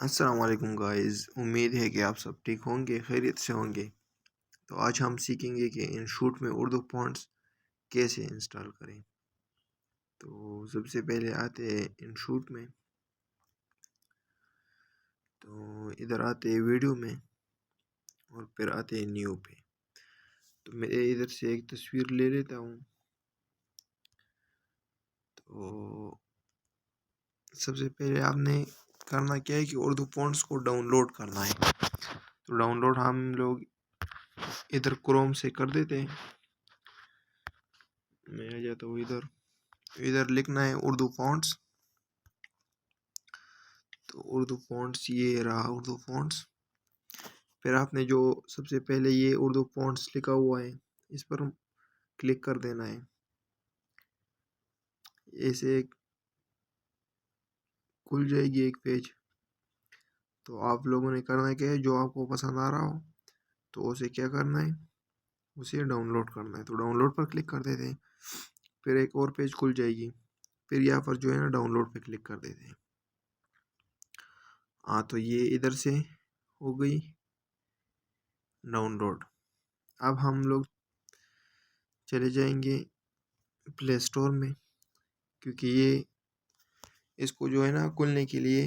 अस्सलाम वालेकुम गाइस। उम्मीद है कि आप सब ठीक होंगे, खैरियत से होंगे। तो आज हम सीखेंगे कि इनशूट में उर्दू फ़ॉन्ट्स कैसे इंस्टॉल करें। तो सबसे पहले आते हैं इनशूट में। तो इधर आते हैं वीडियो में और फिर आते हैं न्यू पे। तो मैं इधर से एक तस्वीर ले लेता हूँ। तो सबसे पहले आपने करना क्या है कि उर्दू फ़ॉन्ट्स को डाउनलोड करना है। तो डाउनलोड हम लोग इधर क्रोम से कर देते हैं। मैं आ जाता हूँ इधर। इधर लिखना है उर्दू फ़ॉन्ट्स। तो उर्दू फ़ॉन्ट्स ये रहा उर्दू फ़ॉन्ट्स। फिर आपने जो सबसे पहले ये उर्दू फ़ॉन्ट्स लिखा हुआ है, इस पर क्लिक कर देना है। ऐसे खुल जाएगी एक पेज। तो आप लोगों ने करना क्या है, जो आपको पसंद आ रहा हो तो उसे क्या करना है, उसे डाउनलोड करना है। तो डाउनलोड पर क्लिक कर देते हैं। फिर एक और पेज खुल जाएगी। फिर यहाँ पर जो है ना डाउनलोड पे क्लिक कर देते हैं। हाँ, तो ये इधर से हो गई डाउनलोड। अब हम लोग चले जाएंगे प्ले स्टोर में, क्योंकि ये इसको जो है ना खुलने के लिए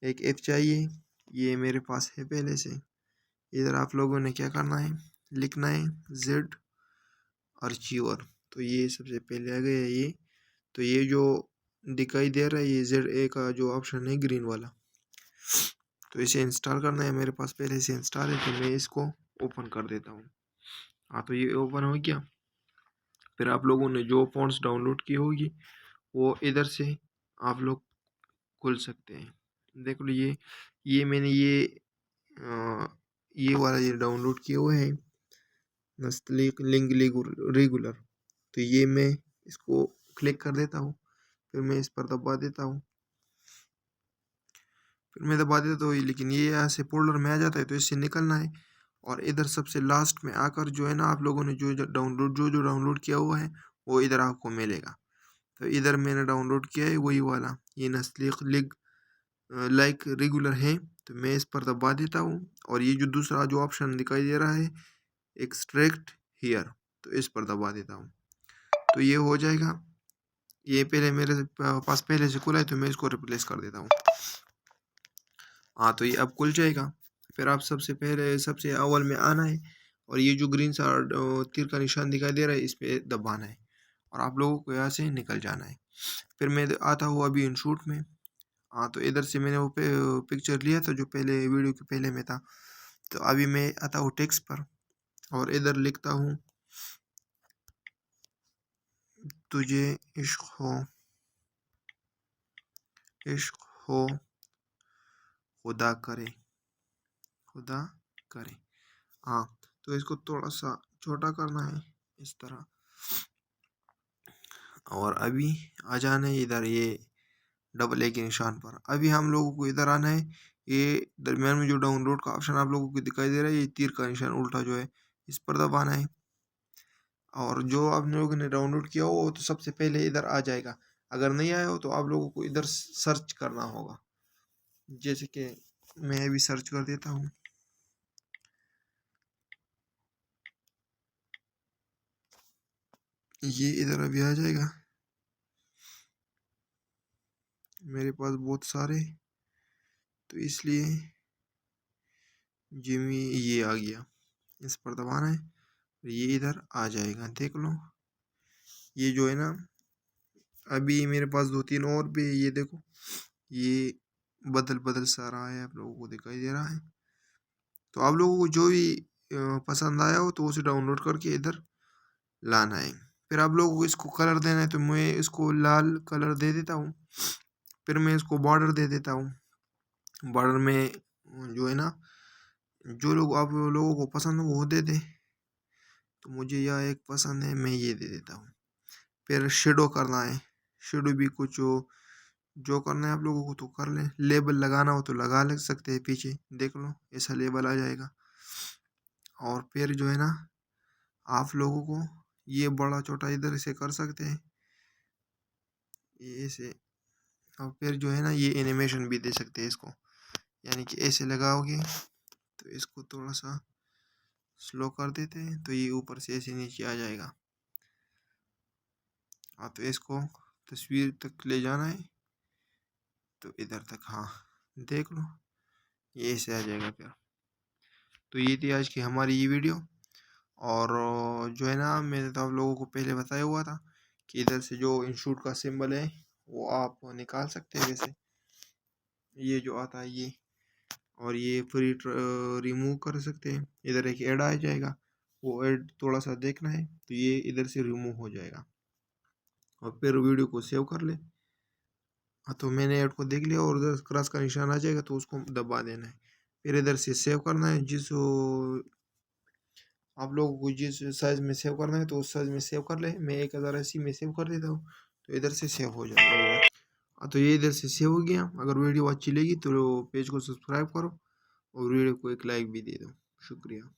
एक ऐप चाहिए। ये मेरे पास है पहले से। इधर आप लोगों ने क्या करना है, लिखना है जेड आर्चीवर। तो ये सबसे पहले आ गया ये। तो ये जो दिखाई दे रहा है ये जेड ए का जो ऑप्शन है ग्रीन वाला, तो इसे इंस्टॉल करना है। मेरे पास पहले से इंस्टॉल है तो मैं इसको ओपन कर देता हूँ। हाँ, तो ये ओपन हो गया। फिर आप लोगों ने जो फ़ॉन्ट्स डाउनलोड की होगी वो इधर से आप लोग खुल सकते हैं। देख लो ये मैंने ये वाला ये डाउनलोड किया हुआ है, नस्तलीक लिंग रेगुलर। तो ये मैं इसको क्लिक कर देता हूँ। फिर मैं इस पर दबा देता हूँ। फिर मैं दबा देता हूँ, लेकिन ये यहाँ से फोल्डर में आ जाता है तो इससे निकलना है। और इधर सबसे लास्ट में आकर जो है ना आप लोगों ने जो जो डाउनलोड किया हुआ है वो इधर आपको मिलेगा। तो इधर मैंने डाउनलोड किया है वही वाला, ये नस्तलीक लिग लाइक रेगुलर है। तो मैं इस पर दबा देता हूँ। और ये जो दूसरा जो ऑप्शन दिखाई दे रहा है एक्सट्रैक्ट हियर, तो इस पर दबा देता हूँ। तो ये हो जाएगा। ये पहले मेरे पास पहले से खुला है तो मैं इसको रिप्लेस कर देता हूँ। हाँ, तो ये अब खुल जाएगा। फिर आप सबसे पहले सबसे अव्वल में आना है और ये जो ग्रीन सा तीर का निशान दिखाई दे रहा है इस पर दबाना है और आप लोगों को यहाँ से निकल जाना है। फिर मैं आता हूँ अभी इनशूट में। हाँ, तो इधर से मैंने वो पिक्चर लिया था जो पहले वीडियो के पहले में था। तो अभी मैं आता हूँ टेक्स्ट पर और इधर लिखता हूँ तुझे इश्क हो, इश्क हो खुदा करे, खुदा करे। हाँ, तो इसको थोड़ा सा छोटा करना है इस तरह। और अभी आ जाना है इधर ये डबल ए के निशान पर। अभी हम लोगों को इधर आना है। ये दरमियान में जो डाउनलोड का ऑप्शन आप लोगों को दिखाई दे रहा है, ये तीर का निशान उल्टा जो है इस पर दबाना है। और जो आप लोगों ने डाउनलोड किया हो तो सबसे पहले इधर आ जाएगा। अगर नहीं आया हो तो आप लोगों को इधर सर्च करना होगा। जैसे कि मैं अभी सर्च कर देता हूँ। ये इधर अभी आ जाएगा। मेरे पास बहुत सारे, तो इसलिए जिमी ये आ गया। इस पर दबाना है, ये इधर आ जाएगा। देख लो ये जो है ना, अभी मेरे पास 2-3 और भी है। ये देखो ये बदल बदल सा रहा है, आप लोगों को दिखाई दे रहा है। तो आप लोगों को जो भी पसंद आया हो तो उसे डाउनलोड करके इधर लाना है। फिर आप लोगों को इसको कलर देना है, तो मैं इसको लाल कलर दे देता हूँ। फिर मैं इसको बॉर्डर दे देता हूँ। बॉर्डर में जो है ना, जो लोग आप लोगों को पसंद हो वो दे दे। तो मुझे यह एक पसंद है, मैं ये दे देता हूँ। फिर शेडो करना है। शेडो भी कुछ जो करना है आप लोगों को तो कर लें। लेबल लगाना हो तो लगा ले सकते हैं पीछे, देख लो ऐसा लेबल आ जाएगा। और फिर जो है ना आप लोगों को ये बड़ा छोटा इधर से कर सकते हैं ये ऐसे। और फिर जो है ना ये एनिमेशन भी दे सकते हैं इसको। यानी कि ऐसे लगाओगे तो इसको थोड़ा सा स्लो कर देते हैं तो ये ऊपर से ऐसे नीचे आ जाएगा। हाँ, तो इसको तस्वीर तक ले जाना है तो इधर तक, हाँ देख लो ये ऐसे आ जाएगा फिर। तो ये थी आज की हमारी ये वीडियो। और जो है ना, मैंने तो आप लोगों को पहले बताया हुआ था कि इधर से जो इंस्टीट्यूट का सिंबल है वो आप निकाल सकते हैं वैसे, ये जो आता है ये, और ये फ्री रिमूव कर सकते हैं। इधर एक ऐड आ जाएगा, वो ऐड थोड़ा सा देखना है तो ये इधर से रिमूव हो जाएगा और फिर वीडियो को सेव कर ले। हाँ, तो मैंने ऐड को देख लिया और उधर क्रॉस का निशान आ जाएगा तो उसको दबा देना है। फिर इधर से सेव करना है, आप लोगों को जिस साइज़ में सेव करना है तो उस साइज़ में सेव कर ले। मैं 1080 में सेव कर देता हूँ तो इधर से सेव हो जाएगा इधर। हाँ, तो ये इधर से सेव हो गया। अगर वीडियो अच्छी लगी तो पेज को सब्सक्राइब करो और वीडियो को एक लाइक भी दे दो। शुक्रिया।